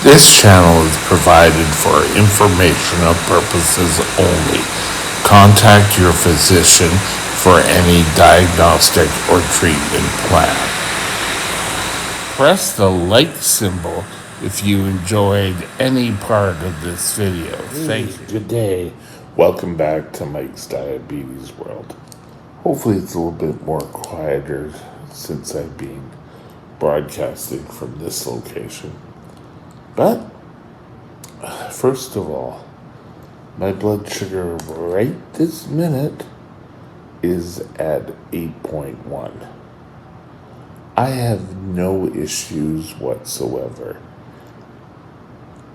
This channel is provided for informational purposes only. Contact your physician for any diagnostic or treatment plan. Press the like symbol if you enjoyed any part of this video. Thank you. Good day. Welcome back to Mike's Diabetes World. Hopefully it's a little bit more quieter since I've been broadcasting from this location. But first of all, my blood sugar right this minute is at 8.1. I have no issues whatsoever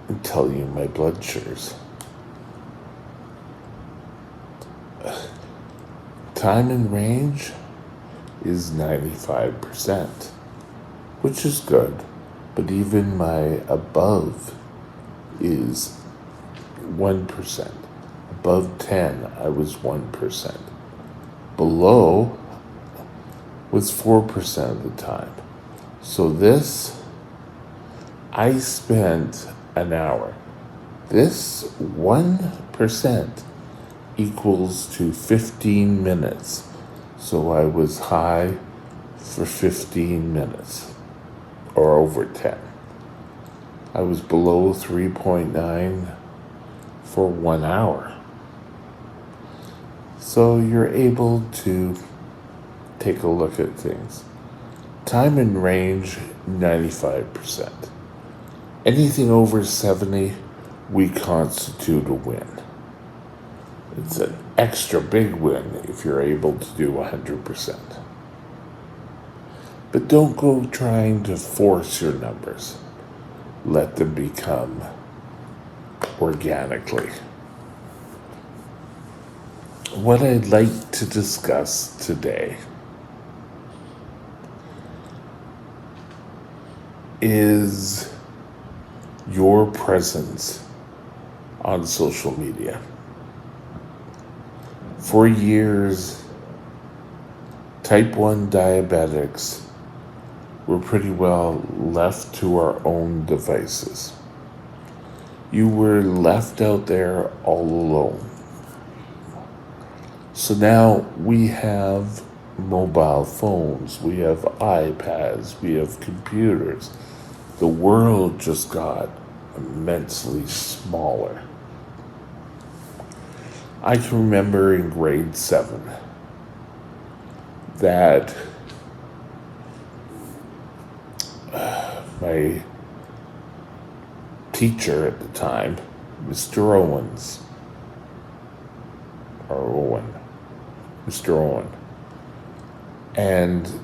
in telling you my blood sugars. Time in range is 95%, which is good, but even my above is 1%. Above 10, I was 1%. Below was 4% of the time. So this, I spent an hour. This 1% equals to 15 minutes. So I was high for 15 minutes, or over 10. I was below 3.9 for 1 hour. So you're able to take a look at things. Time in range, 95%. Anything over 70, we constitute a win. It's an extra big win if you're able to do 100%. But don't go trying to force your numbers. Let them become organically. What I'd like to discuss today is your presence on social media. For years, type 1 diabetics were pretty well left to our own devices. You were left out there all alone. So now we have mobile phones, we have iPads, we have computers. The world just got immensely smaller. I can remember in grade 7 that my teacher at the time, Mr. Owen, and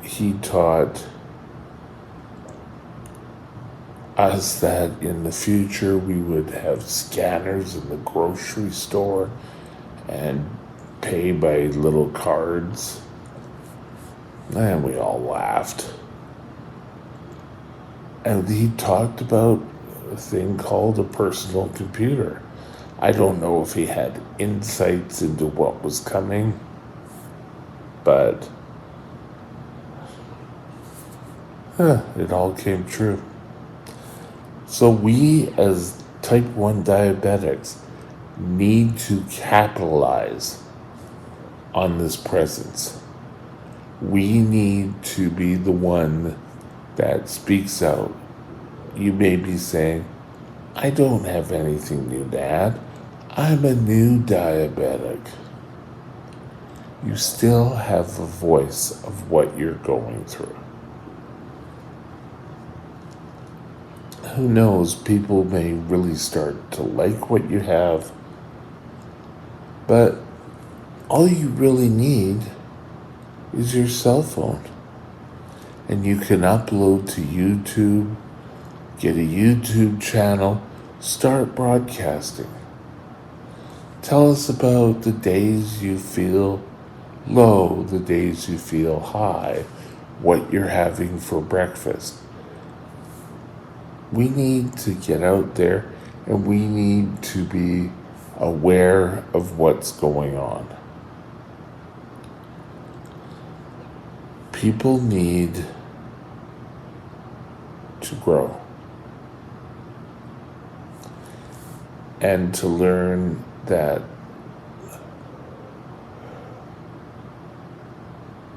he taught us that in the future we would have scanners in the grocery store and pay by little cards. And we all laughed. And he talked about a thing called a personal computer. I don't know if he had insights into what was coming, but it all came true. So we, as type 1 diabetics, need to capitalize on this presence. We need to be the one that speaks out. You may be saying, I don't have anything new to add. I'm a new diabetic. You still have a voice of what you're going through. Who knows, people may really start to like what you have, but all you really need is your cell phone. And you can upload to YouTube, get a YouTube channel, start broadcasting. Tell us about the days you feel low, the days you feel high, what you're having for breakfast. We need to get out there and we need to be aware of what's going on. People need to grow. and to learn that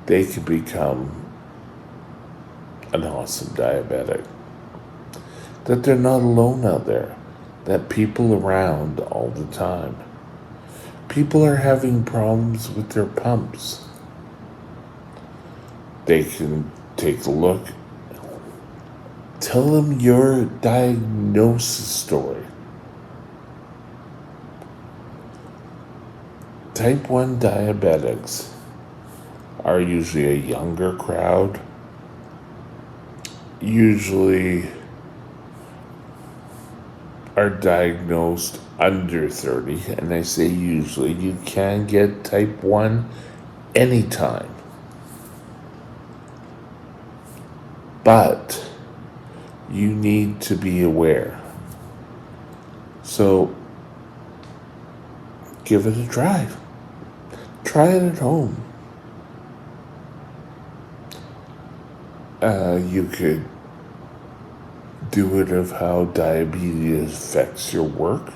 they can become an awesome diabetic. That they're not alone out there. That people around all the time. People are having problems with their pumps. They can take a look. Tell them your diagnosis story. Type 1 diabetics are usually a younger crowd. Usually are diagnosed under 30, and I say usually. You can get type 1 anytime. But you need to be aware. So give it a try. Try it at home. You could do it of how diabetes affects your work.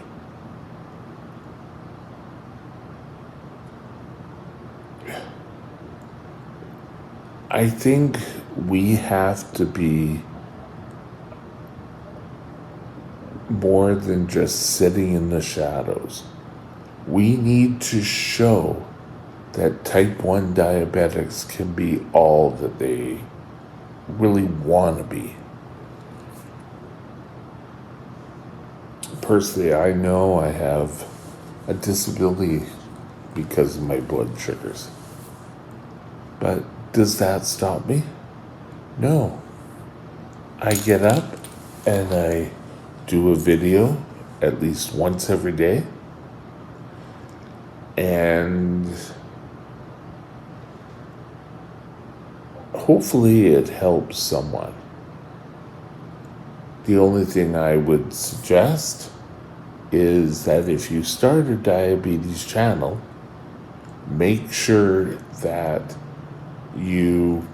I think we have to be more than just sitting in the shadows. We need to show that type 1 diabetics can be all that they really want to be. Personally, I know I have a disability because of my blood sugars. But does that stop me? No. I get up and I do a video at least once every day. And hopefully it helps someone. The only thing I would suggest is that if you start a diabetes channel, make sure that you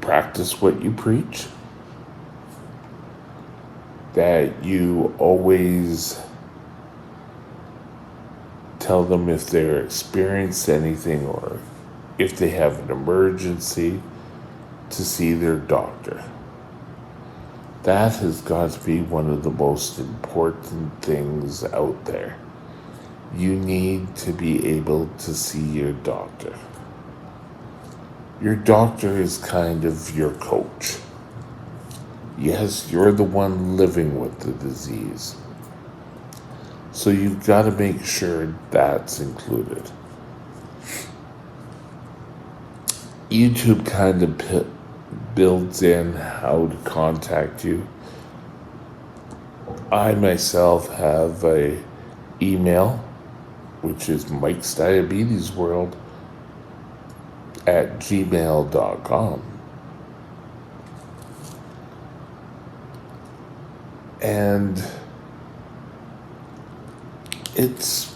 practice what you preach, that you always tell them if they're experienced anything or if they have an emergency to see their doctor. That has got to be one of the most important things out there. You need to be able to see your doctor. Your doctor is kind of your coach. Yes, you're the one living with the disease. So you've got to make sure that's included. YouTube kind of builds in how to contact you. I myself have a email, which is Mike's Diabetes World at gmail.com. And it's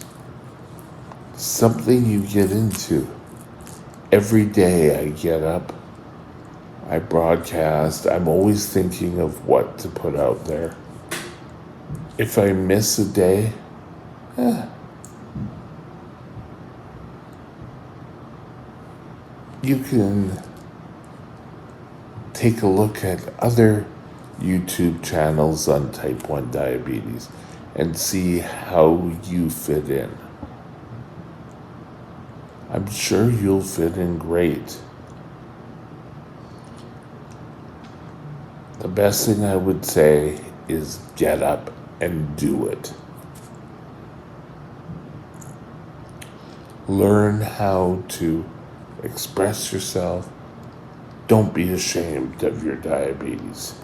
something you get into. Every day I get up, I broadcast. I'm always thinking of what to put out there. If I miss a day, you can take a look at other YouTube channels on type 1 diabetes and see how you fit in. I'm sure you'll fit in great. The best thing I would say is get up and do it. Learn how to express yourself. Don't be ashamed of your diabetes.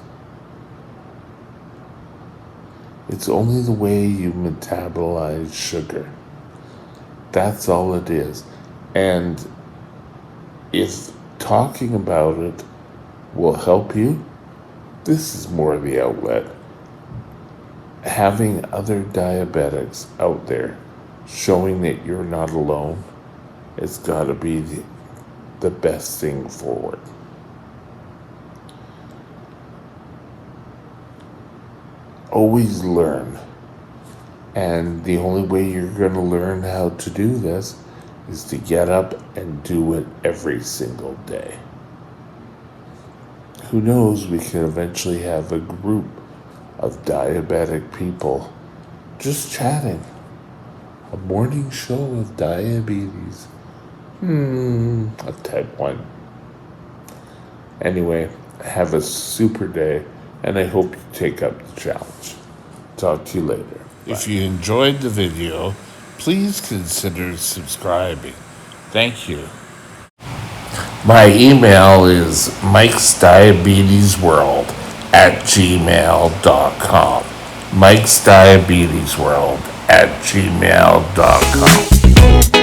It's only the way you metabolize sugar. That's all it is. And if talking about it will help you, this is more the outlet. Having other diabetics out there showing that you're not alone, it's got to be the best thing forward. Always learn. And the only way you're going to learn how to do this is to get up and do it every single day. Who knows, we can eventually have a group of diabetic people just chatting. A morning show of diabetes. A type 1. Anyway, have a super day, and I hope you take up the challenge. Talk to you later. Bye. If you enjoyed the video, please consider subscribing. Thank you. My email is mikesdiabetesworld@gmail.com. mikesdiabetesworld@gmail.com.